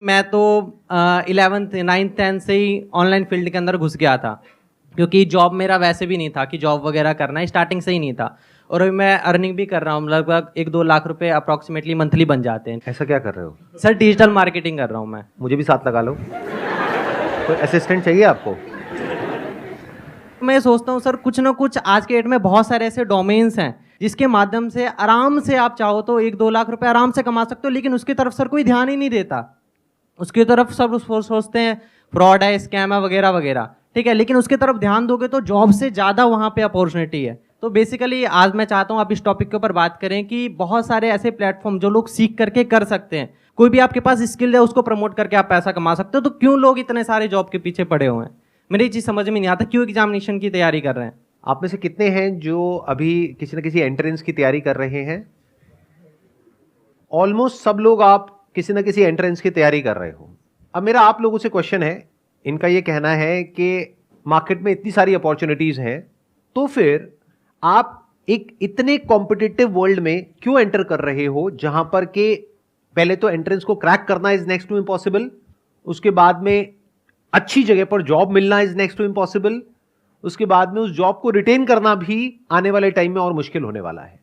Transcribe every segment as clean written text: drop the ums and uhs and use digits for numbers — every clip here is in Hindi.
मैं तो 11th 9th 10th से ही ऑनलाइन फील्ड के अंदर घुस गया था, क्योंकि जॉब मेरा वैसे भी नहीं था कि जॉब वगैरह करना है, स्टार्टिंग से ही नहीं था। और अभी मैं अर्निंग भी कर रहा हूँ, लगभग 1-2 लाख रुपए अप्रॉक्सीमेटली मंथली बन जाते हैं। ऐसा क्या कर रहे हो? सर डिजिटल मार्केटिंग कर रहा हूँ मैं। मुझे भी साथ लगा लो। कोई असिस्टेंट चाहिए आपको? मैं सोचता हूँ सर, कुछ ना कुछ आज के डेट में बहुत सारे ऐसे डोमेन्स हैं जिसके माध्यम से आराम से आप चाहो तो 1-2 लाख रुपए आराम से कमा सकते हो, लेकिन उसकी तरफ सर कोई ध्यान ही नहीं देता। उसकी तरफ सब सोचते हैं फ्रॉड है, स्कैम है वगैरह वगैरह, ठीक है, लेकिन उसकी तरफ ध्यान दोगे तो जॉब से ज़्यादा वहाँ पे अपॉर्चुनिटी है। तो बेसिकली आज मैं चाहता हूँ आप इस टॉपिक के ऊपर बात करें कि बहुत सारे ऐसे प्लेटफॉर्म जो लोग सीख करके कर सकते हैं। कोई भी आपके पास स्किल है उसको प्रमोट करके आप पैसा कमा सकते हो, तो क्यों लोग इतने सारे जॉब के पीछे पड़े हुए हैं? मेरी चीज़ समझ में नहीं आता, क्यों एग्जामिनेशन की तैयारी कर रहे हैं? आप में से कितने हैं जो अभी किसी न किसी एंट्रेंस की तैयारी कर रहे हैं? ऑलमोस्ट सब लोग आप किसी न किसी एंट्रेंस की तैयारी कर रहे हो। अब मेरा आप लोगों से क्वेश्चन है, इनका ये कहना है कि मार्केट में इतनी सारी अपॉर्चुनिटीज हैं, तो फिर आप एक इतने कॉम्पिटिटिव वर्ल्ड में क्यों एंटर कर रहे हो, जहां पर के पहले तो एंट्रेंस को क्रैक करना इज नेक्स्ट टू इम्पॉसिबल, उसके बाद में अच्छी जगह पर जॉब मिलना इज नेक्स्ट टू इम्पॉसिबल, उसके बाद में उस जॉब को रिटेन करना भी आने वाले टाइम में और मुश्किल होने वाला है।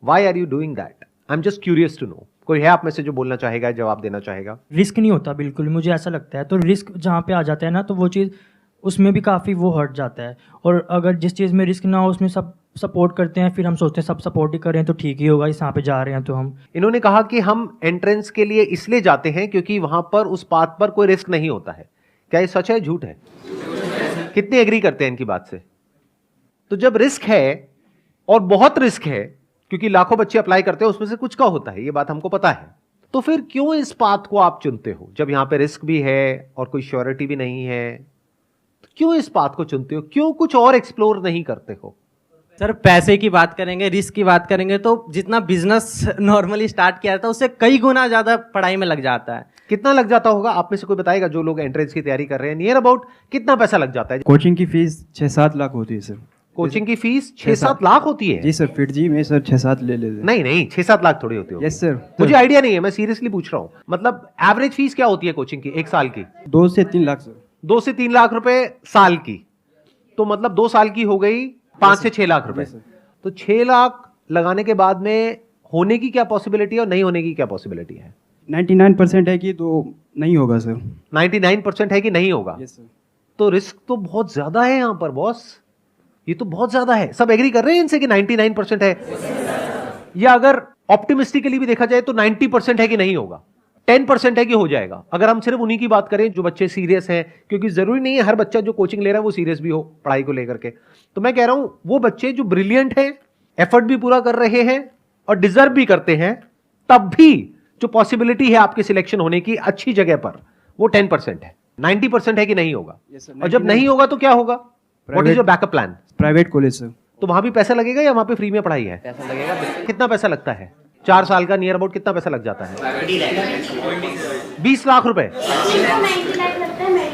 Why are you doing that? I am just curious to know. कोई है आप में से जो बोलना चाहेगा, जवाब देना चाहेगा? रिस्क नहीं होता बिल्कुल, मुझे ऐसा लगता है। तो रिस्क जहाँ पे आ जाता है ना, तो वो चीज़ उसमें भी काफ़ी वो हट जाता है। और अगर जिस चीज़ में रिस्क ना हो उसमें सब सपोर्ट करते हैं, फिर हम सोचते हैं सब सपोर्ट ही करें तो ठीक ही होगा, इस यहाँ पे जा रहे हैं तो हम। इन्होंने कहा कि हम एंट्रेंस के लिए इसलिए जाते हैं क्योंकि वहां पर उस पाथ पर कोई रिस्क नहीं होता है। क्या ये सच है, झूठ है? कितने एग्री करते हैं इनकी बात से? तो जब रिस्क है, और बहुत रिस्क है, क्योंकि लाखों बच्चे अप्लाई करते हैं, उसमें से कुछ का होता है, ये बात हमको पता है, तो फिर क्यों इस पाथ को आप चुनते हो? जब यहां पे रिस्क भी है और कोई श्योरिटी भी नहीं है, तो क्यों इस पाथ को चुनते हो? क्यों कुछ और एक्सप्लोर नहीं करते हो? सर पैसे की बात करेंगे, रिस्क की बात करेंगे, तो जितना बिजनेस नॉर्मली स्टार्ट किया था उससे कई गुना ज्यादा पढ़ाई में लग जाता है। कितना लग जाता होगा? आप में से कोई बताएगा जो लोग एंट्रेंस की तैयारी कर रहे हैं, नियर अबाउट कितना पैसा लग जाता है? कोचिंग की फीस 6-7 लाख होती है सर। कोचिंग की फीस 6-7 लाख होती है? जी सर, फिर जी में सर 6-7 ले लेते हैं। नहीं नहीं, 6-7 लाख थोड़ी होती है। Yes sir. मुझे आइडिया नहीं है, मैं सीरियसली पूछ रहा हूँ। मतलब एवरेज फीस क्या होती है कोचिंग की एक साल की? 2 से 3 लाख सर। 2 से 3 लाख रुपए साल की, तो मतलब 2 साल की हो गई 5 से 6 लाख रुपए। तो 6 लाख लगाने के बाद में होने की क्या पॉसिबिलिटी है और नहीं होने की क्या पॉसिबिलिटी है? 99% है कि तो नहीं होगा सर। 99% है कि नहीं होगा? Yes sir. तो रिस्क तो बहुत ज्यादा है यहां पर बॉस, ये तो बहुत ज्यादा है। सब एग्री कर रहे हैं इनसे कि 99% है? या अगर ऑप्टिमिस्टिकली भी देखा जाए तो 90% है कि नहीं होगा, 10% है कि हो जाएगा। अगर हम सिर्फ उन्हीं की बात करें जो बच्चे सीरियस हैं, क्योंकि जरूरी नहीं है हर बच्चा जो कोचिंग ले रहा है वो सीरियस भी हो पढ़ाई को लेकर के। तो मैं कह रहा हूं वो बच्चे जो ब्रिलियंट हैं, एफर्ट भी पूरा कर रहे हैं और डिजर्व भी करते हैं, तब भी जो पॉसिबिलिटी है आपके सिलेक्शन होने की अच्छी जगह पर, वो 10% है। 90% है कि नहीं होगा? Yes, sir, और जब नहीं होगा तो क्या होगा? What is your backup plan? Private college sir. तो वहां भी पैसा लगेगा या वहां पे फ्री में पढ़ाई है? पैसा लगेगा। कितना पैसा लगता है? 4 साल का नियर अबाउट कितना पैसा लग जाता है? 20 लाख रुपए।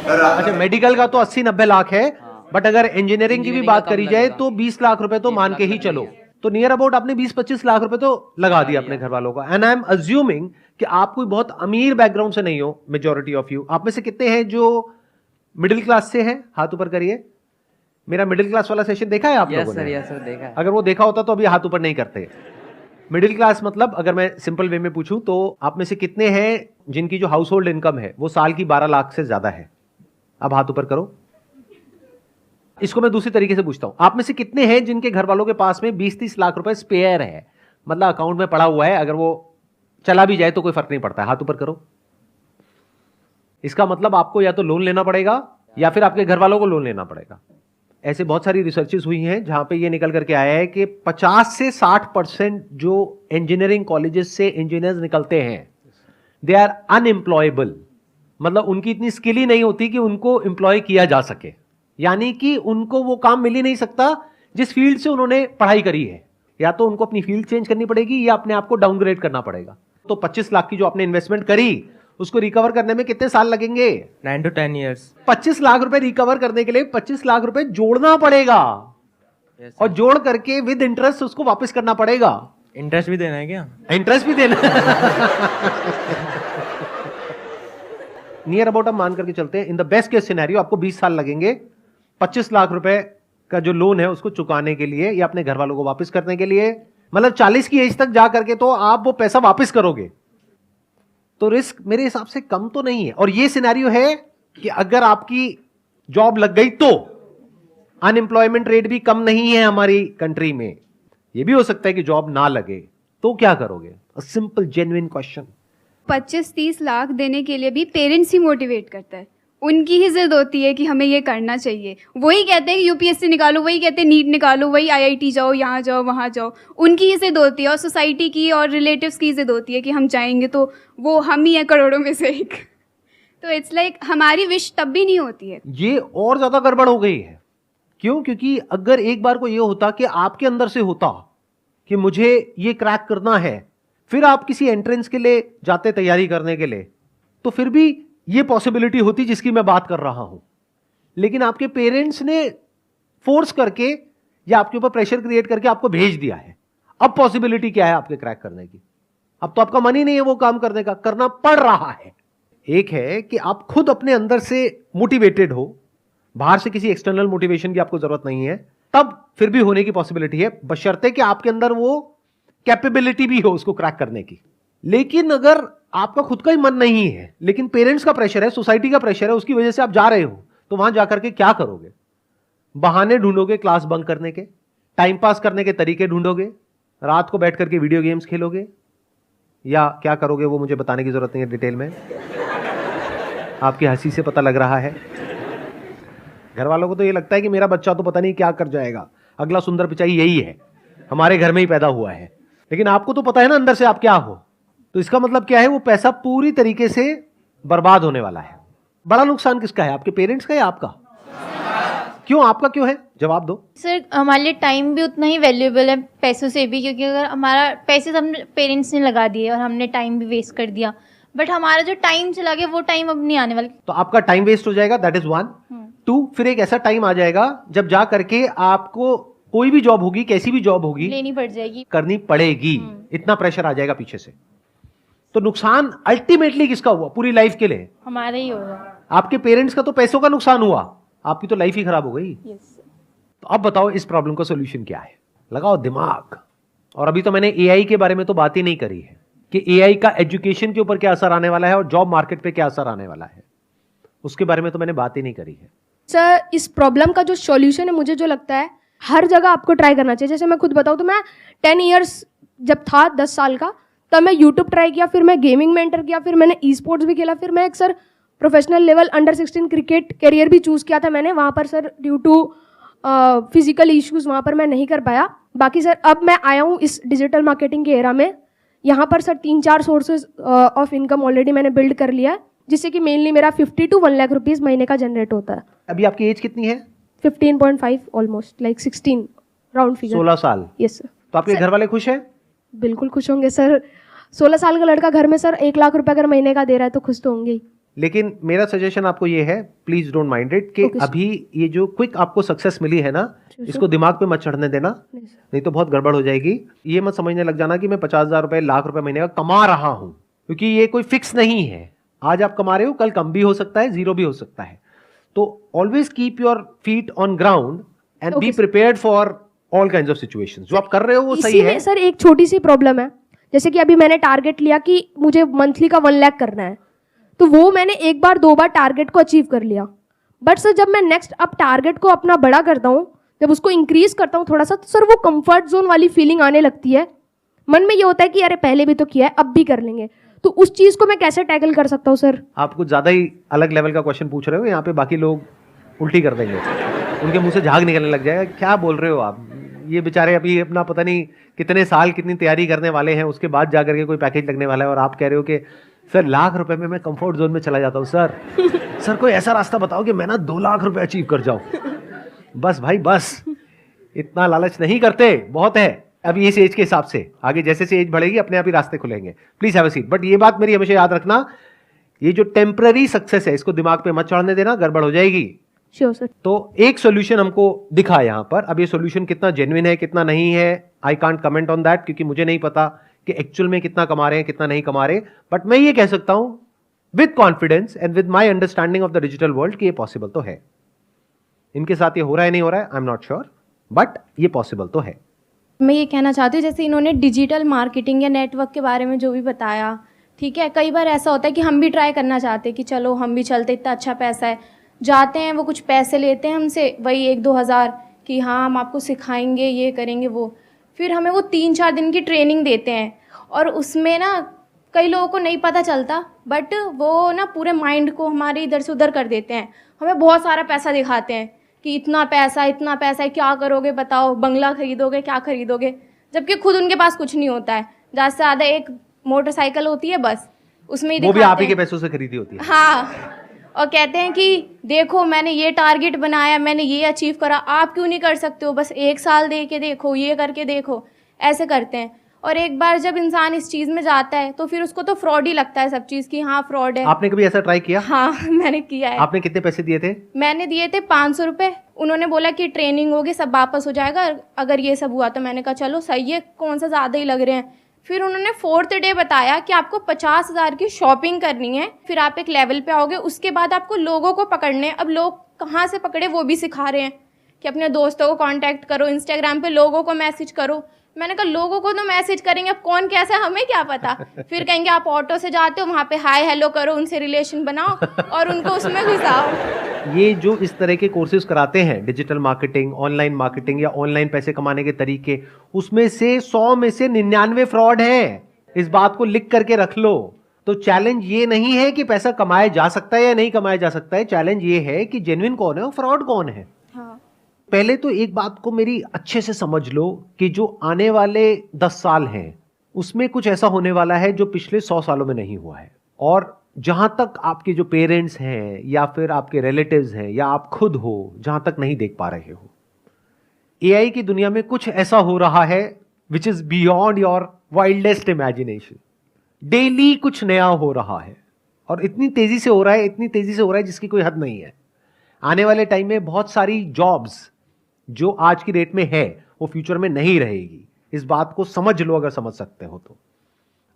अच्छा, मेडिकल का तो 80-90 लाख है, बट अगर इंजीनियरिंग की भी बात करी जाए तो 20 लाख रुपए तो मान के ही चलो। तो नियर अबाउट आपने 20-25 लाख रुपए तो लगा दिया अपने घर वालों का। एंड आई एम अज्यूमिंग कि आप कोई बहुत अमीर बैकग्राउंड से नहीं हो, मेजॉरिटी ऑफ यू। आप में से कितने हैं जो मिडिल क्लास से हैं? हाथ ऊपर करिए। मेरा मिडिल क्लास वाला सेशन देखा है आप लोगों ने? यस सर, देखा है। अगर वो देखा होता तो अभी हाथ ऊपर नहीं करते। मिडिल क्लास मतलब अगर मैं सिंपल वे में पूछूं तो आप में से कितने हैं जिनकी जो हाउस होल्ड इनकम है वो साल की 12 लाख से ज्यादा है? अब हाथ ऊपर करो। इसको मैं दूसरी तरीके से पूछता हूं, आप में से कितने हैं जिनके घर वालों के पास में 20-30 लाख रुपए स्पेयर है, मतलब अकाउंट में पड़ा हुआ है, अगर वो चला भी जाए तो कोई फर्क नहीं पड़ता है? हाथ ऊपर करो। इसका मतलब आपको या तो लोन लेना पड़ेगा या फिर आपके घर वालों को लोन लेना पड़ेगा। ऐसे बहुत सारी रिसर्चेस हुई हैं जहां पे ये निकल करके आया है कि 50 से 60% जो इंजीनियरिंग कॉलेजेस से इंजीनियर्स निकलते हैं, दे आर अनएम्प्लॉयबल। मतलब उनकी इतनी स्किल ही नहीं होती कि उनको एम्प्लॉय किया जा सके, यानी कि उनको वो काम मिल ही नहीं सकता जिस फील्ड से उन्होंने पढ़ाई करी है। या तो उनको अपनी फील्ड चेंज करनी पड़ेगी या अपने आप को डाउनग्रेड करना पड़ेगा। तो 25 लाख की जो आपने इन्वेस्टमेंट करी उसको रिकवर करने में कितने साल लगेंगे? 9 to 10 years। 25 लाख रुपए रिकवर करने के लिए 25 लाख रुपए जोड़ना पड़ेगा। और जोड़ करके विद इंटरेस्ट उसको वापस करना पड़ेगा। इंटरेस्ट भी देना है क्या? इंटरेस्ट भी देना नियर अबाउट हम मान करके चलते हैं, in the best case scenario आपको 20 साल लगेंगे 25 लाख रुपए का जो लोन है उसको चुकाने के लिए या अपने घर वालों को वापस करने के लिए। मतलब 40 की एज तक जा करके तो आप वो पैसा वापस करोगे, तो रिस्क मेरे हिसाब से कम तो नहीं है। और ये सिनेरियो है कि अगर आपकी जॉब लग गई तो अनएम्प्लॉयमेंट रेट भी कम नहीं है हमारी कंट्री में। ये भी हो सकता है कि जॉब ना लगे, तो क्या करोगे? A simple genuine question. 25-30 lakh देने के लिए भी पेरेंट्स ही मोटिवेट करता है, उनकी ही जिद होती है कि हमें ये करना चाहिए। वही कहते हैं कि यूपीएससी निकालो, वही कहते हैं नीट निकालो, वही आईआईटी जाओ, यहाँ जाओ, वहाँ जाओ। उनकी ही जिद होती है और सोसाइटी की और रिलेटिव्स की जिद होती है कि हम जाएंगे तो वो हम ही हैं करोड़ों में से एक। तो इट्स लाइक हमारी विश तब भी नहीं होती है। ये और ज्यादा गड़बड़ हो गई है। क्यों? क्योंकि अगर एक बार को ये होता कि आपके अंदर से होता कि मुझे ये क्रैक करना है, फिर आप किसी एंट्रेंस के लिए जाते तैयारी करने के लिए, तो फिर भी ये पॉसिबिलिटी होती जिसकी मैं बात कर रहा हूं। लेकिन आपके पेरेंट्स ने फोर्स करके या आपके ऊपर प्रेशर क्रिएट करके आपको भेज दिया है। अब पॉसिबिलिटी क्या है आपके क्रैक करने की? अब तो आपका मन ही नहीं है वो काम करने का, करना पड़ रहा है। एक है कि आप खुद अपने अंदर से मोटिवेटेड हो, बाहर से किसी एक्सटर्नल मोटिवेशन की आपको जरूरत नहीं है, तब फिर भी होने की पॉसिबिलिटी है, बशर्ते कि आपके अंदर वो कैपेबिलिटी भी हो उसको क्रैक करने की। लेकिन अगर आपका खुद का ही मन नहीं है, लेकिन पेरेंट्स का प्रेशर है, सोसाइटी का प्रेशर है, उसकी वजह से आप जा रहे हो, तो वहां जाकर के क्या करोगे? बहाने ढूंढोगे क्लास बंक करने के, टाइम पास करने के तरीके ढूंढोगे, रात को बैठ करके वीडियो गेम्स खेलोगे, या क्या करोगे वो मुझे बताने की जरूरत नहीं है डिटेल में, आपकी हंसी से पता लग रहा है। घर वालों को तो ये लगता है कि मेरा बच्चा तो पता नहीं क्या कर जाएगा, अगला सुंदर पिचाई यही है, हमारे घर में ही पैदा हुआ है। लेकिन आपको तो पता है ना अंदर से आप क्या हो, तो इसका मतलब क्या है? वो पैसा पूरी तरीके से बर्बाद होने वाला है। बड़ा नुकसान किसका है, आपके पेरेंट्स का या आपका? क्यों? आपका क्यों है? जवाब दो। सर हमारे लिए टाइम भी उतना ही वैल्यूएबल है पैसों से भी, क्योंकि अगर हमारा पैसे हमने पेरेंट्स ने लगा दिए और हमने टाइम भी वेस्ट कर दिया, बट हमारा जो टाइम चला गया वो टाइम अब नहीं आने वाला। तो आपका टाइम वेस्ट हो जाएगा, दैट इज 1। 2, फिर एक ऐसा टाइम आ जाएगा जब जा करके आपको कोई भी जॉब होगी, कैसी भी जॉब होगी, लेनी पड़ जाएगी, करनी पड़ेगी। इतना प्रेशर आ जाएगा पीछे से। तो नुकसान अल्टीमेटली किसका हुआ पूरी लाइफ के लिए? हमारा ही होगा। आपके पेरेंट्स का तो पैसों का नुकसान हुआ, आपकी तो लाइफ ही खराब हो गई। यस। तो अब बताओ इस प्रॉब्लम का सोल्यूशन क्या है? लगाओ दिमाग। और अभी तो मैंने एआई के बारे में तो बात ही नहीं करी है कि एआई का एजुकेशन के ऊपर क्या असर आने वाला है और जॉब मार्केट पे क्या असर आने वाला है, उसके बारे में तो मैंने बात ही नहीं करी है। सर इस प्रॉब्लम का जो सॉल्यूशन है, मुझे जो लगता है हर जगह आपको ट्राई करना चाहिए। जैसे मैं खुद बताऊँ तो मैं 10 ईयर्स जब था 10 साल का, तब मैं यूट्यूब ट्राई किया, फिर मैं गेमिंग में एंटर किया, फिर मैंने ई स्पोर्ट्स भी खेला, फिर मैं एक sir professional level under 16 cricket career भी चूज़ किया था मैंने। वहाँ पर sir due to physical issues वहाँ पर मैं नहीं कर पाया। बाकी सर अब मैं आया हूँ इस डिजिटल मार्केटिंग के एरा में। यहाँ पर sir 3-4 sources of income already मैंने बिल्ड कर लिया है, जिससे कि मेनली मेरा 50 to 1 लाख रुपीज़ महीने का जनरेट होता है। अभी आपकी एज कितनी है? 15.5 ऑलमोस्ट, लाइक 16 राउंड फिगर। 16 साल। Yes sir. तो आपके घर वाले खुश हैं? बिल्कुल खुश होंगे सर। 16 साल का लड़का घर में सर 1 लाख रुपए अगर महीने का दे रहा है तो खुश तो होंगे ही। लेकिन मेरा सजेशन आपको ये है, प्लीज डोंट माइंड इट, कि अभी ये जो क्विक आपको सक्सेस मिली है ना, इसको दिमाग पे मत चढ़ने देना, नहीं तो बहुत गड़बड़ हो जाएगी। ये मत समझने लग जाना कि मैं 50,000 रुपए, लाख रुपए महीने का कमा रहा हूं, क्योंकि ये कोई फिक्स नहीं है। आज आप कमा रहे हो, कल कम भी हो सकता है, जीरो भी हो सकता है। तो always keep your feet on ground and be prepared for all kinds of situations. जो आप कर रहे हो वो सही है। सर एक छोटी सी प्रॉब्लम है, जैसे कि अभी मैंने टारगेट लिया कि मुझे मंथली का 1 लाख करना है, तो वो मैंने 1 बार 2 बार टारगेट को अचीव कर लिया। बट सर जब मैं नेक्स्ट अब टारगेट को अपना बड़ा करता हूँ, जब उसको इंक्रीज करता हूँ थोड़ा सा, तो सर वो कंफर्ट जोन वाली फीलिंग आने लगती है। मन में ये होता है कि अरे पहले भी तो किया है, अब भी कर लेंगे। तो उस चीज को मैं कैसे टैकल कर सकता हूँ सर? आप कुछ ज्यादा ही अलग लेवल का क्वेश्चन पूछ रहे हो। यहाँ पे बाकी लोग उल्टी कर देंगे, उनके मुंह से झाग निकलने लग जाएगा। क्या बोल रहे हो आप? ये बेचारे अभी अपना पता नहीं कितने साल कितनी तैयारी करने वाले हैं, उसके बाद जाकर के कोई पैकेज लगने वाला है, और आप कह रहे हो कि सर लाख रुपए में मैं कंफर्ट जोन में चला जाता हूँ। सर कोई ऐसा रास्ता बताओ कि मैं ना 2 लाख रुपए अचीव कर जाऊं। बस भाई बस, इतना लालच नहीं करते, बहुत है अभी इस एज के हिसाब से। आगे जैसे से एज बढ़ेगी अपने आप ही रास्ते खुलेंगे। Please have a seat. But ये बात मेरी हमेशा याद रखना, ये जो टेम्पररी सक्सेस है इसको दिमाग पे मत चढ़ने देना, गड़बड़ हो जाएगी। Sure sir. तो एक सॉल्यूशन हमको दिखा यहाँ पर। अब ये सॉल्यूशन कितना जेन्युइन है कितना नहीं है, I can't comment on that, क्योंकि मुझे नहीं पता कि एक्चुअल में कितना कमा रहे हैं कितना नहीं कमा रहे। बट मैं ये कह सकता हूं with confidence and with my understanding of the digital world कि ये पॉसिबल तो है। इनके साथ ये हो रहा है नहीं हो रहा है आई एम नॉट श्योर, बट ये पॉसिबल तो है। मैं ये कहना चाहती हूँ, जैसे इन्होंने डिजिटल मार्केटिंग या नेटवर्क के बारे में जो भी बताया, ठीक है, कई बार ऐसा होता है कि हम भी ट्राई करना चाहते हैं कि चलो हम भी चलते, इतना अच्छा पैसा है, जाते हैं, वो कुछ पैसे लेते हैं हमसे, वही 1-2 हज़ार कि हाँ हम आपको सिखाएंगे, ये करेंगे वो, फिर हमें वो 3-4 दिन की ट्रेनिंग देते हैं और उसमें ना कई लोगों को नहीं पता चलता, बट वो ना पूरे माइंड को हमारे इधर से उधर कर देते हैं। हमें बहुत सारा पैसा दिखाते हैं कि इतना पैसा है, क्या करोगे बताओ, बंगला खरीदोगे, क्या खरीदोगे, जबकि खुद उनके पास कुछ नहीं होता है। ज़्यादा से ज़्यादा एक मोटरसाइकिल होती है बस, उसमें ही वो भी आप ही दिखाते के हैं। पैसों से खरीदी होती है। हाँ, और कहते हैं कि देखो मैंने ये टारगेट बनाया, मैंने ये अचीव करा, आप क्यों नहीं कर सकते हो, बस 1 साल दे के देखो, ये करके देखो, ऐसे करते हैं। और एक बार जब इंसान इस चीज़ में जाता है तो फिर उसको तो फ्रॉड ही लगता है सब चीज़ की, हाँ फ्रॉड है। आपने कभी ऐसा ट्राई किया? हाँ मैंने किया है। आपने कितने पैसे दिए थे? मैंने दिए थे 500 रुपये। उन्होंने बोला कि ट्रेनिंग होगी, सब वापस हो जाएगा अगर ये सब हुआ, तो मैंने कहा चलो सही है, कौन सा ज़्यादा ही लग रहे हैं। फिर उन्होंने 4th डे बताया कि आपको 50,000 की शॉपिंग करनी है, फिर आप एक लेवल पे आओगे, उसके बाद आपको लोगों को पकड़ने हैं। अब लोग कहाँ से पकड़े वो भी सिखा रहे हैं कि अपने दोस्तों को कांटेक्ट करो, इंस्टाग्राम पे लोगों को मैसेज करो। मैंने कहा लोगों को तो मैसेज करेंगे, अब कौन कैसा है हमें क्या पता। फिर कहेंगे आप ऑटो से जाते हो, वहाँ पे हाय हेलो करो, उनसे रिलेशन बनाओ और उनको उसमें घुसाओ। ये जो इस तरह के कोर्सेज कराते हैं, डिजिटल मार्केटिंग, ऑनलाइन मार्केटिंग या ऑनलाइन पैसे कमाने के तरीके, उसमें से 100 में से 99 फ्रॉड है। इस बात को लिख करके रख लो। तो चैलेंज ये नहीं है कि पैसा कमाया जा सकता है या नहीं कमाया जा सकता है, चैलेंज ये है कि जेन्युइन कौन है और फ्रॉड कौन है। हाँ। पहले तो एक बात को मेरी अच्छे से समझ लो कि जो आने वाले 10 साल हैं उसमें कुछ ऐसा होने वाला है जो पिछले 100 सालों में नहीं हुआ है। और जहां तक आपके जो पेरेंट्स हैं या फिर आपके रिलेटिव्स हैं या आप खुद हो, जहां तक नहीं देख पा रहे हो, एआई की दुनिया में कुछ ऐसा हो रहा है which is beyond your wildest imagination. Daily कुछ नया हो रहा है और इतनी तेजी से हो रहा है, इतनी तेजी से हो रहा है जिसकी कोई हद नहीं है। आने वाले टाइम में बहुत सारी जॉब्स जो आज की डेट में है वो फ्यूचर में नहीं रहेगी। इस बात को समझ लो अगर समझ सकते हो तो।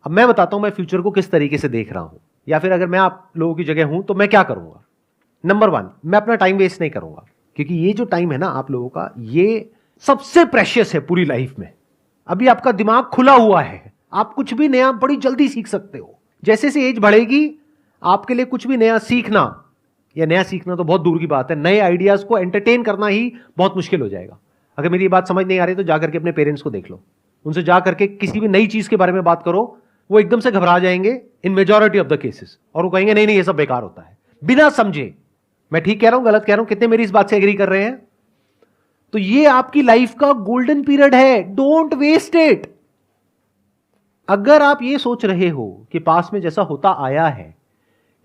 अब मैं बताता हूं मैं फ्यूचर को किस तरीके से देख रहा हूं, या फिर अगर मैं आप लोगों की जगह हूं तो मैं क्या करूंगा। नंबर 1, मैं अपना टाइम वेस्ट नहीं करूंगा, क्योंकि ये जो टाइम है ना आप लोगों का, ये सबसे प्रेशियस है पूरी लाइफ में। अभी आपका दिमाग खुला हुआ है, आप कुछ भी नया बड़ी जल्दी सीख सकते हो। जैसे से एज बढ़ेगी आपके लिए कुछ भी नया सीखना, या नया सीखना तो बहुत दूर की बात है, नए आइडियाज को एंटरटेन करना ही बहुत मुश्किल हो जाएगा। अगर मेरी बात समझ नहीं आ रही तो जाकर के अपने पेरेंट्स को देख लो, उनसे जाकर के किसी भी नई चीज के बारे में बात करो, वो एकदम से घबरा जाएंगे इन मेजॉरिटी ऑफ द केसेस, और वो कहेंगे नहीं नहीं ये सब बेकार होता है, बिना समझे। मैं ठीक कह रहा हूं गलत कह रहा हूं, कितने मेरी इस बात से एग्री कर रहे हैं? तो ये आपकी लाइफ का गोल्डन पीरियड है, डोंट वेस्ट इट। अगर आप ये सोच रहे हो कि पास में जैसा होता आया है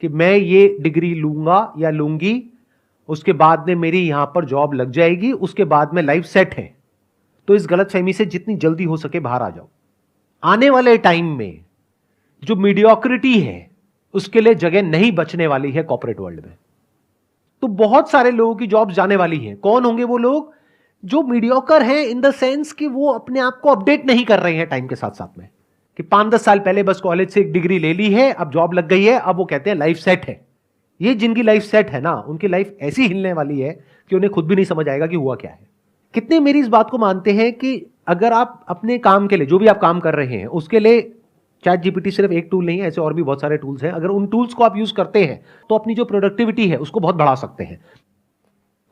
कि मैं ये डिग्री लूंगा या लूंगी, उसके बाद में मेरी यहां पर जॉब लग जाएगी, उसके बाद में लाइफ सेट है, तो इस गलतफहमी से जितनी जल्दी हो सके बाहर आ जाओ। आने वाले टाइम में जो मीडियोक्रिटी है उसके लिए जगह नहीं बचने वाली है कॉर्पोरेट वर्ल्ड में। तो बहुत सारे लोगों की जॉब जाने वाली है। कौन होंगे वो लोग? जो मीडियोकर हैं इन द सेंस कि वो अपने आप को अपडेट नहीं कर रहे हैं टाइम के साथ साथ में, कि 5-10 साल पहले बस कॉलेज से एक डिग्री ले ली है, अब जॉब लग गई है, अब वो कहते हैं लाइफ सेट है। ये जिनकी लाइफ सेट है ना, उनकी लाइफ ऐसी हिलने वाली है कि उन्हें खुद भी नहीं समझ आएगा कि हुआ क्या है। कितने मेरी इस बात को मानते हैं कि अगर आप अपने काम के लिए, जो भी आप काम कर रहे हैं उसके लिए, चैट जीपीटी सिर्फ एक टूल नहीं है, ऐसे और भी बहुत सारे टूल्स हैं, अगर उन टूल्स को आप यूज करते हैं तो अपनी जो प्रोडक्टिविटी है उसको बहुत बढ़ा सकते हैं।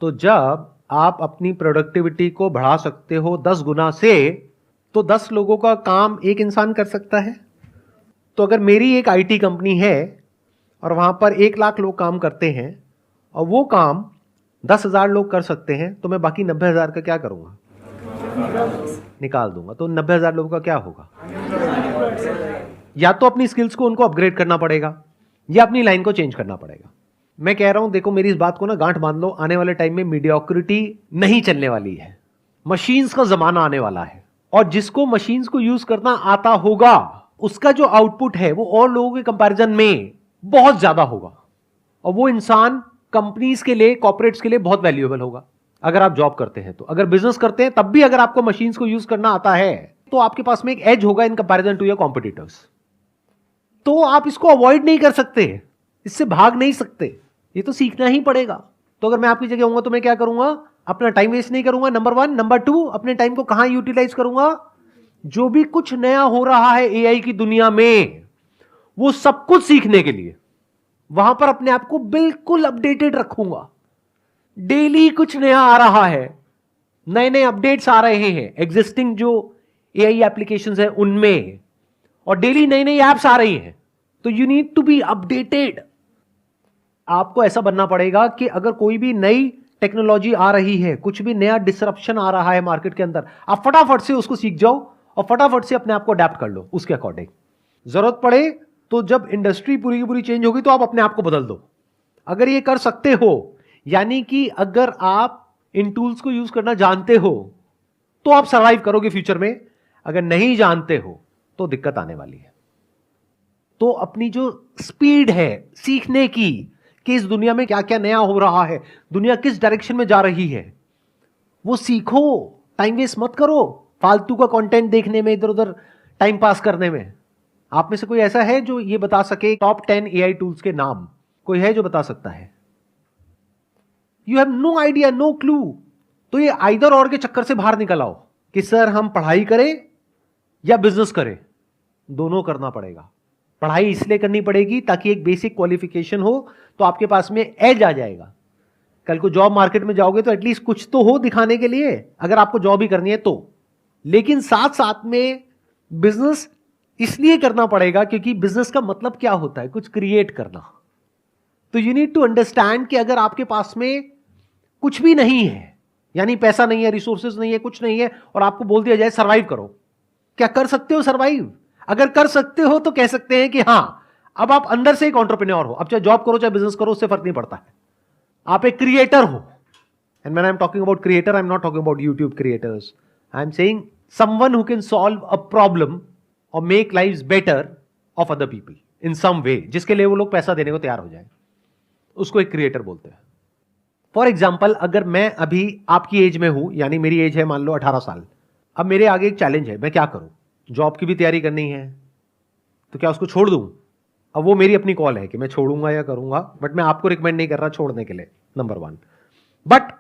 तो जब आप अपनी प्रोडक्टिविटी को बढ़ा सकते हो 10 गुना से, तो 10 लोगों का काम एक इंसान कर सकता है। तो अगर मेरी एक आईटी कंपनी है और वहां पर 1 लाख लोग काम करते हैं और वो काम 10,000 लोग कर सकते हैं, तो मैं बाकी 90,000 का क्या करूंगा? निकाल दूंगा। तो 90,000 लोगों का क्या होगा? या तो अपनी स्किल्स को उनको अपग्रेड करना पड़ेगा या अपनी लाइन को चेंज करना पड़ेगा। मैं कह रहा हूं, देखो मेरी इस बात को ना गांठ बांध लो, आने वाले टाइम में मीडियोक्रिटी नहीं चलने वाली है, मशीन्स का जमाना आने वाला है, और जिसको मशीन्स को यूज करना आता होगा उसका जो आउटपुट है वो और लोगों के कंपैरिजन में बहुत ज्यादा होगा, और वो इंसान कंपनीज के लिए, कॉर्पोरेट्स के लिए बहुत वैल्यूएबल होगा। अगर आप जॉब करते हैं तो, अगर बिजनेस करते हैं तब भी अगर आपको मशीन्स को यूज करना आता है तो आपके पास में एक एज होगा in comparison to your competitors. तो आप इसको अवॉइड नहीं कर सकते। इससे भाग नहीं सकते, ये तो सीखना ही पड़ेगा। तो अगर मैं आपकी जगह होऊंगा तो मैं क्या करूंगा, अपना टाइम वेस्ट नहीं करूंगा, नंबर 1। नंबर 2, अपने टाइम को कहां यूटिलाइज करूंगा, जो भी कुछ नया हो रहा है एआई की दुनिया में, वो सब कुछ सीखने के लिए वहां पर अपने आप को बिल्कुल अपडेटेड रखूंगा। डेली कुछ नया आ रहा है, नए नए अपडेट्स आ रहे हैं एग्जिस्टिंग जो एआई एप्लीकेशंस है उनमें, और डेली नई नई एप्स आ रही हैं। तो you need to be updated. आपको ऐसा बनना पड़ेगा कि अगर कोई भी नई टेक्नोलॉजी आ रही है, कुछ भी नया डिसरप्शन आ रहा है मार्केट के अंदर, आप फटाफट से उसको सीख जाओ और फटाफट से अपने आप को अडेप्ट कर लो उसके अकॉर्डिंग। जरूरत पड़े तो जब इंडस्ट्री पूरी की पूरी चेंज होगी तो आप अपने आप को बदल दो। अगर ये कर सकते हो, यानी कि अगर आप इन टूल्स को यूज करना जानते हो तो आप सर्वाइव करोगे फ्यूचर में। अगर नहीं जानते हो तो दिक्कत आने वाली है। तो अपनी जो स्पीड है सीखने की कि इस दुनिया में क्या क्या नया हो रहा है, दुनिया किस डायरेक्शन में जा रही है, वो सीखो। टाइम वेस्ट मत करो फालतू का कंटेंट देखने में, इधर उधर टाइम पास करने में। आप में से कोई ऐसा है जो ये बता सके टॉप 10 एआई टूल्स के नाम? कोई है जो बता सकता है? You have no idea, no clue. तो ये आइदर और के चक्कर से बाहर निकल आओ कि सर हम पढ़ाई करें या बिजनेस करें। दोनों करना पड़ेगा। पढ़ाई इसलिए करनी पड़ेगी ताकि एक बेसिक क्वालिफिकेशन हो, तो आपके पास में एज आ जाएगा। कल को जॉब मार्केट में जाओगे तो एटलीस्ट कुछ तो हो दिखाने के लिए, अगर आपको जॉब ही करनी है तो। लेकिन साथ साथ में बिजनेस इसलिए करना पड़ेगा क्योंकि बिजनेस का मतलब क्या होता है, कुछ क्रिएट करना। तो यू नीड टू अंडरस्टैंड कि अगर आपके पास में कुछ भी नहीं है, यानी पैसा नहीं है, रिसोर्सेज नहीं है, कुछ नहीं है, और आपको बोल दिया जाए सर्वाइव करो, क्या कर सकते हो सर्वाइव? अगर कर सकते हो तो कह सकते हैं कि हां, अब आप अंदर से एक एंटरप्रेन्योर हो। अब चाहे जॉब करो चाहे बिजनेस करो, उससे फर्क नहीं पड़ता है, आप एक क्रिएटर हो। And when I am talking about creator, I am not talking about YouTube creators, I am saying someone who can solve a problem और make lives better of other people in some way, जिसके लिए वो लोग पैसा देने को तैयार हो जाए, उसको एक क्रिएटर बोलते हैं। फॉर एग्जाम्पल, अगर मैं अभी आपकी एज में हूं, यानी मेरी एज है मान लो 18 साल, अब मेरे आगे एक चैलेंज है, मैं क्या करूं? जॉब की भी तैयारी करनी है, तो क्या उसको छोड़ दूं? अब वो मेरी अपनी कॉल है कि मैं छोड़ूंगा या करूंगा, बट मैं आपको रिकमेंड नहीं कर रहा छोड़ने के लिए, नंबर 1। बट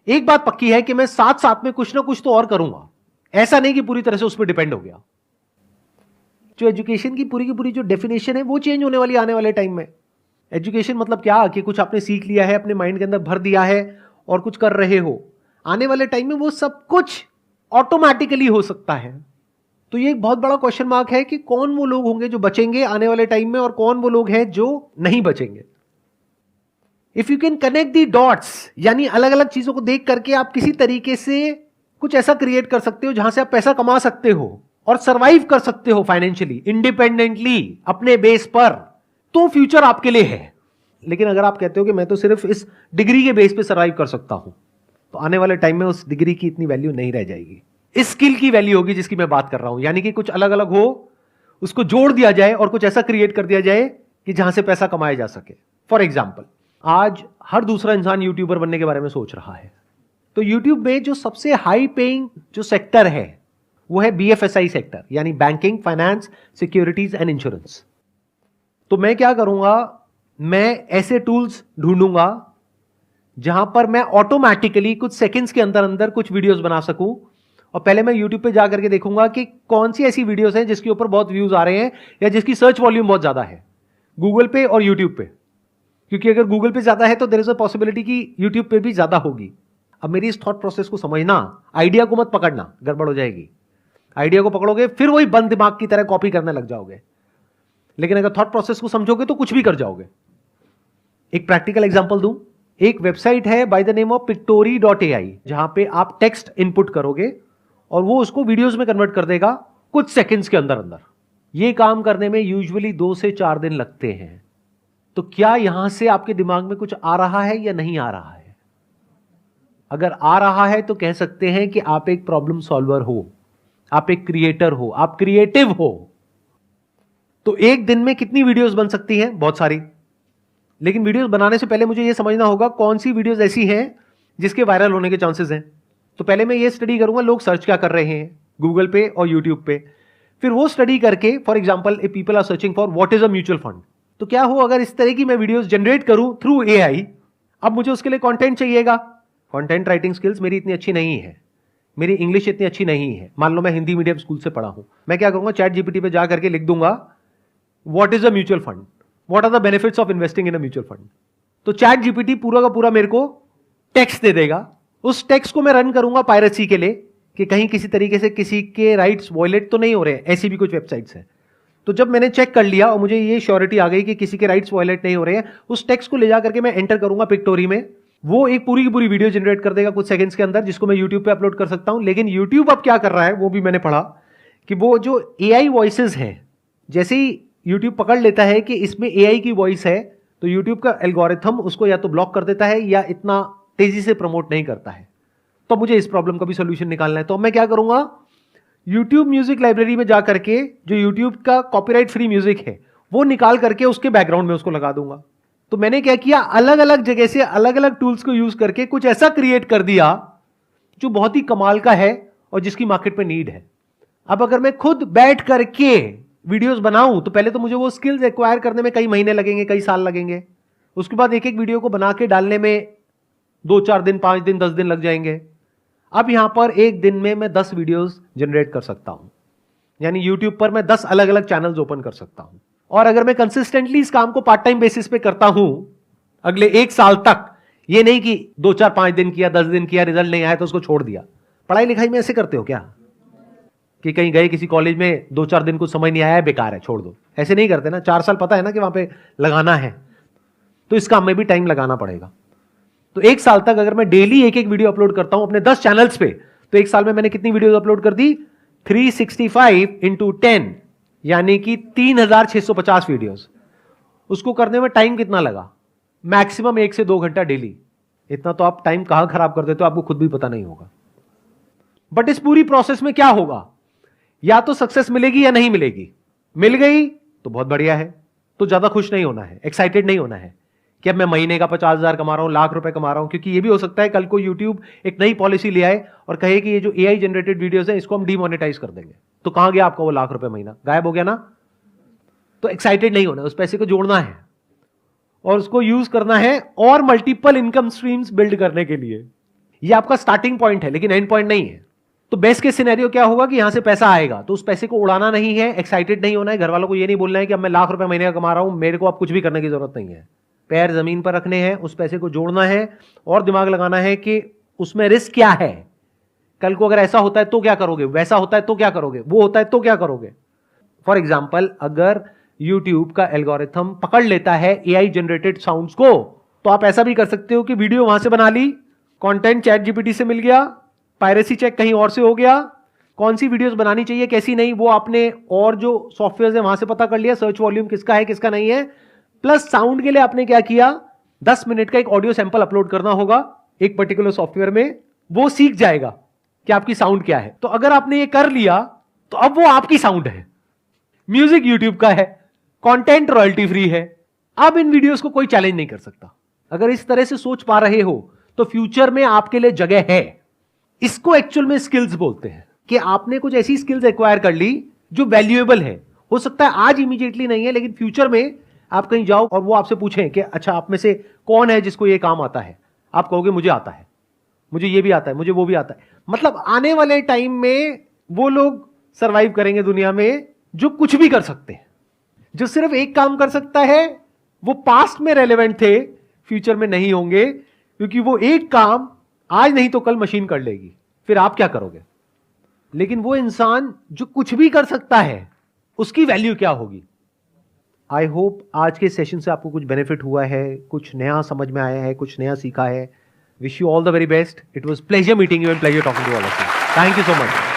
एक बात पक्की है कि मैं साथ साथ में कुछ ना कुछ तो और करूंगा। ऐसा नहीं कि पूरी तरह से उस पर डिपेंड हो गया। जो एजुकेशन की पूरी जो डेफिनेशन है वो चेंज होने वाली आने वाले टाइम में। एजुकेशन मतलब क्या कि कुछ आपने सीख लिया है, अपने माइंड के अंदर भर दिया है और कुछ कर रहे हो। आने वाले टाइम में वो सब कुछ ऑटोमेटिकली हो सकता है। तो ये एक बहुत बड़ा क्वेश्चन मार्क है कि कौन वो लोग होंगे जो बचेंगे आने वाले टाइम में और कौन वो लोग हैं जो नहीं बचेंगे। If you can connect the dots, यानी अलग अलग चीजों को देख करके आप किसी तरीके से कुछ ऐसा क्रिएट कर सकते हो जहां से आप पैसा कमा सकते हो और सर्वाइव कर सकते हो फाइनेंशियली, इंडिपेंडेंटली, अपने बेस पर, तो फ्यूचर आपके लिए है। लेकिन अगर आप कहते हो कि मैं तो सिर्फ इस डिग्री के बेस पे सर्वाइव कर सकता हूं, तो आने वाले टाइम में उस डिग्री की इतनी वैल्यू नहीं रह जाएगी। इस स्किल की वैल्यू होगी जिसकी मैं बात कर रहा हूं, यानी कि कुछ अलग अलग हो, उसको जोड़ दिया जाए और कुछ ऐसा क्रिएट कर दिया जाए कि जहां से पैसा कमाया जा सके। फॉर एग्जाम्पल, आज हर दूसरा इंसान यूट्यूबर बनने के बारे में सोच रहा है। तो यूट्यूब में जो सबसे हाई पेइंग जो सेक्टर है वो है BFSI सेक्टर, यानी banking, finance, securities and insurance. तो मैं क्या करूंगा, मैं ऐसे टूल्स ढूंढूंगा जहां पर मैं ऑटोमेटिकली कुछ सेकंड्स के अंदर अंदर कुछ वीडियोस बना सकूं। और पहले मैं यूट्यूब पे जाकर के देखूंगा कि कौन सी ऐसी वीडियोस हैं जिसके ऊपर बहुत व्यूज आ रहे हैं या जिसकी सर्च वॉल्यूम बहुत ज्यादा है, गूगल पे और यूट्यूब पे। क्योंकि अगर गूगल पे ज्यादा है तो देयर इज अ पॉसिबिलिटी कि यूट्यूब पे भी ज्यादा होगी। अब मेरी इस थॉट प्रोसेस को समझना, आइडिया को मत पकड़ना, गड़बड़ हो जाएगी। आइडिया को पकड़ोगे फिर वही बंद दिमाग की तरह कॉपी करने लग जाओगे। लेकिन अगर थॉट प्रोसेस को समझोगे तो कुछ भी कर जाओगे। एक प्रैक्टिकल एग्जांपल दूं, एक वेबसाइट है by the name of pictory.ai, जहां पे आप टेक्स्ट इनपुट करोगे और वो उसको वीडियोस में कन्वर्ट कर देगा कुछ सेकंड्स के अंदर अंदर। ये काम करने में यूजुअली 2 से 4 दिन लगते हैं। तो क्या यहां से आपके दिमाग में कुछ आ रहा है या नहीं आ रहा है? अगर आ रहा है तो कह सकते हैं कि आप एक प्रॉब्लम सॉल्वर हो, आप एक क्रिएटर हो, आप क्रिएटिव हो। तो एक दिन में कितनी वीडियोस बन सकती हैं? बहुत सारी। लेकिन वीडियोस बनाने से पहले मुझे यह समझना होगा कौन सी वीडियोस ऐसी हैं जिसके वायरल होने के चांसेस हैं। तो पहले मैं ये स्टडी करूंगा लोग सर्च क्या कर रहे हैं गूगल पे और यूट्यूब पे। फिर वो स्टडी करके, for example if people are searching for what is a mutual fund, तो क्या हो अगर इस तरह की मैं वीडियोस जनरेट करूं थ्रू एआई, अब मुझे उसके लिए कंटेंट चाहिएगा। कंटेंट राइटिंग स्किल्स मेरी इतनी अच्छी नहीं है, मेरी इंग्लिश इतनी अच्छी नहीं है। मान लो मैं हिंदी मीडियम स्कूल से पढ़ा हूं, मैं क्या करूंगा, चैट जीपीटी पे जा करके लिख दूंगा what is a mutual fund, what are the benefits of investing in a mutual fund. तो चैट जीपीटी पूरा का पूरा मेरे को टेक्स्ट दे देगा। उस टेक्स्ट को मैं रन करूंगा पायरेसी के लिए कि कहीं किसी तरीके से किसी के राइट्स वॉयलेट तो नहीं हो रहे हैं। ऐसी भी कुछ वेबसाइट्स हैं। तो जब मैंने चेक कर लिया और मुझे ये श्योरिटी आ गई कि किसी के राइट्स वॉयलेट नहीं हो रहे हैं, उस टेक्स्ट को ले जा करके मैं एंटर करूंगा पिक्टोरी में, वो एक पूरी की पूरी वीडियो जनरेट कर देगा कुछ सेकंड्स के अंदर, जिसको मैं यूट्यूब पे अपलोड कर सकता हूं। लेकिन यूट्यूब अब क्या कर रहा है वो भी मैंने पढ़ा कि वो जो एआई वॉइसेस हैं, जैसे ही यूट्यूब पकड़ लेता है कि इसमें एआई की वॉइस है, तो यूट्यूब का एल्गोरिथम उसको या तो ब्लॉक कर देता है या इतना तेजी से प्रमोट नहीं करता है। तो मुझे इस प्रॉब्लम का भी सोल्यूशन निकालना है। तो मैं क्या करूंगा, यूट्यूब म्यूजिक लाइब्रेरी में जा करके जो यूट्यूब का कॉपीराइट फ्री म्यूजिक है वो निकाल करके उसके बैकग्राउंड में उसको लगा दूंगा। तो मैंने क्या किया, अलग अलग जगह से अलग अलग टूल्स को यूज करके कुछ ऐसा क्रिएट कर दिया जो बहुत ही कमाल का है और जिसकी मार्केट पे नीड है। अब अगर मैं खुद बैठ करके वीडियोस बनाऊं तो पहले तो मुझे वो स्किल्स एक्वायर करने में कई महीने लगेंगे, कई साल लगेंगे। उसके बाद एक एक वीडियो को बना के डालने में 2-4 दिन, 5 दिन, 10 दिन लग जाएंगे। अब यहां पर एक दिन में मैं 10 वीडियोस जनरेट कर सकता हूं, यानी यूट्यूब पर मैं 10 अलग अलग चैनल्स ओपन कर सकता हूं। और अगर मैं कंसिस्टेंटली इस काम को पार्ट टाइम बेसिस पे करता हूं अगले 1 साल तक, ये नहीं कि 2-4-5 दिन किया, 10 दिन किया, रिजल्ट नहीं आया तो उसको छोड़ दिया। पढ़ाई लिखाई में ऐसे करते हो क्या कि कहीं गए किसी कॉलेज में, 2-4 दिन कुछ समझ नहीं आया, बेकार है, छोड़ दो, ऐसे नहीं करते ना। 4 साल पता है ना कि वहां पे लगाना है, तो इस काम में भी टाइम लगाना पड़ेगा। तो 1 साल तक अगर मैं डेली एक एक वीडियो अपलोड करता हूं अपने 10 चैनल्स पे, तो 1 साल में मैंने कितनी वीडियोस अपलोड कर दी, 365 इंटू 10, यानी कि 3650 वीडियोस। उसको करने में टाइम कितना लगा, मैक्सिमम 1 से 2 घंटा डेली। इतना तो आप टाइम कहां खराब कर देते हो आपको खुद भी पता नहीं होगा। बट इस पूरी प्रोसेस में क्या होगा, या तो सक्सेस मिलेगी या नहीं मिलेगी। मिल गई तो बहुत बढ़िया है, तो ज्यादा खुश नहीं होना है, एक्साइटेड नहीं होना है कि अब मैं महीने का 50,000 कमा रहा हूं, लाख रुपए कमा रहा हूं। क्योंकि ये भी हो सकता है कल को यूट्यूब एक नई पॉलिसी ले आए और कहे कि ये जो एआई जनरेटेड वीडियोस है इसको हम डीमोनेटाइज कर देंगे, तो कहां गया आपका वो लाख रुपए महीना, गायब हो गया ना। तो एक्साइटेड नहीं होना, उस पैसे को जोड़ना है और उसको यूज करना है और मल्टीपल इनकम स्ट्रीम्स बिल्ड करने के लिए। ये आपका स्टार्टिंग पॉइंट है लेकिन एंड पॉइंट नहीं है। तो बेस्ट केस सिनेरियो क्या होगा कि यहां से पैसा आएगा तो उस पैसे को उड़ाना नहीं है, एक्साइटेड नहीं होना है। घर वालों को ये नहीं बोलना है कि अब मैं लाख रुपए महीने का कमा रहा हूं, मेरे को अब कुछ भी करने की जरूरत नहीं है। पैर जमीन पर रखने हैं, उस पैसे को जोड़ना है और दिमाग लगाना है कि उसमें रिस्क क्या है। कल को अगर ऐसा होता है तो क्या करोगे, वैसा होता है तो क्या करोगे, वो होता है तो क्या करोगे। फॉर एग्जाम्पल, अगर यूट्यूब का एल्गोरिथम पकड़ लेता है एआई जनरेटेड साउंड्स को, तो आप ऐसा भी कर सकते हो कि वीडियो वहां से बना ली, कंटेंट चैट जीपीटी से मिल गया, पायरेसी चेक कहीं और से हो गया, कौन सी वीडियोस बनानी चाहिए कैसी नहीं वो आपने और जो सॉफ्टवेयर है वहां से पता कर लिया, सर्च वॉल्यूम किसका है किसका नहीं है। प्लस साउंड के लिए आपने क्या किया, 10 मिनट का एक ऑडियो सैंपल अपलोड करना होगा एक पर्टिकुलर सॉफ्टवेयर में, वो सीख जाएगा कि आपकी साउंड क्या है। तो अगर आपने ये कर लिया तो अब वो आपकी साउंड है, म्यूजिक यूट्यूब का है, कंटेंट रॉयल्टी फ्री है। अब इन वीडियोस को कोई चैलेंज नहीं कर सकता। अगर इस तरह से सोच पा रहे हो तो फ्यूचर में आपके लिए जगह है। इसको एक्चुअल में स्किल्स बोलते हैं कि आपने कुछ ऐसी स्किल्स एक्वायर कर ली जो वैल्यूएबल है। हो सकता है आज इमीडिएटली नहीं है, लेकिन फ्यूचर में आप कहीं जाओ और वो आपसे पूछें कि अच्छा आप में से कौन है जिसको ये काम आता है, आप कहोगे मुझे आता है, मुझे ये भी आता है, मुझे वो भी आता है। मतलब आने वाले टाइम में वो लोग सरवाइव करेंगे दुनिया में जो कुछ भी कर सकते हैं। जो सिर्फ एक काम कर सकता है वो पास्ट में रेलेवेंट थे, फ्यूचर में नहीं होंगे, क्योंकि वो एक काम आज नहीं तो कल मशीन कर लेगी, फिर आप क्या करोगे। लेकिन वो इंसान जो कुछ भी कर सकता है उसकी वैल्यू क्या होगी। आई होप आज के सेशन से आपको कुछ बेनिफिट हुआ है, कुछ नया समझ में आया है, कुछ नया सीखा है। Wish you all the very best. It was pleasure meeting you and pleasure talking to all of you. Thank you so much.